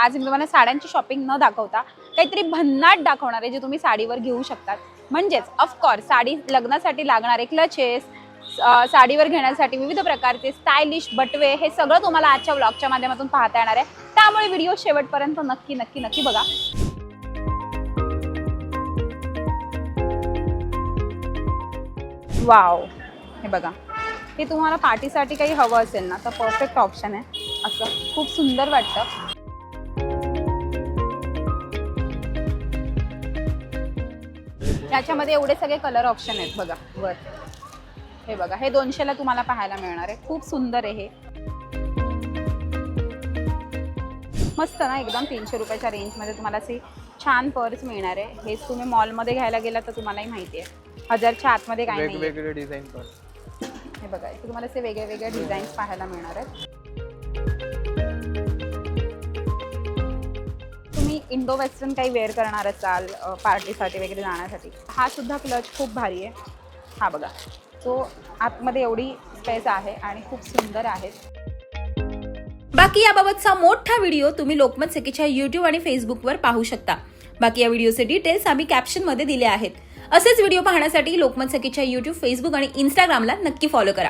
आज मी तुम्हाला साड्यांची शॉपिंग न दाखवता काहीतरी भन्नाट दाखवणार आहे जे तुम्ही साडीवर घेऊ शकतात. म्हणजेच ऑफकोर्स साडी लग्नासाठी लागणारे क्लचेस, साडीवर घेण्यासाठी विविध प्रकारचे स्टायलिश बटवे, हे सगळं तुम्हाला आजच्या व्लॉगच्या माध्यमातून पाहता येणार आहे. त्यामुळे व्हिडिओ शेवटपर्यंत नक्की नक्की नक्की बघा. वाव, हे बघा, हे तुम्हाला पार्टीसाठी काही हवं असेल ना तर परफेक्ट ऑप्शन आहे. असं खूप सुंदर वाटतं. याच्यामध्ये एवढे सगळे कलर ऑप्शन आहेत बघा वर. हे बघा, हे 200ला तुम्हाला पाहायला मिळणार आहे. खूप सुंदर आहे हे. मस्त ना, एकदम 300 रुपयाच्या रेंजमध्ये तुम्हाला अशी छान पर्स मिळणार आहे. हे तुम्ही मॉलमध्ये घ्यायला गेला तर तुम्हालाही माहिती आहे 1000च्या आतमध्ये काही नाही. वेगवेगळे डिझाइन पण हे बघा, इथे तुम्हाला असे वेगळे वेगळे डिझाईन्स पाहायला मिळणार आहेत. तुम्ही इंडो वेस्टर्न काही वेअर करणार असाल पार्टीसाठी वगैरे जाण्यासाठी, हा सुद्धा क्लच खूप भारी आहे. हा बघा, तो आतमध्ये एवढी स्पेस आहे आणि खूप सुंदर आहे. बाकी याबाबतचा मोठा व्हिडिओ तुम्ही लोकमत सखीच्या YouTube आणि Facebookवर पाहू शकता. बाकी या व्हिडिओचे डिटेल्स आम्ही कॅप्शनमध्ये दिले आहेत. असेच व्हिडिओ पाहण्यासाठी लोकमत सखीच्या YouTube, Facebook आणि Instagramला नक्की फॉलो करा.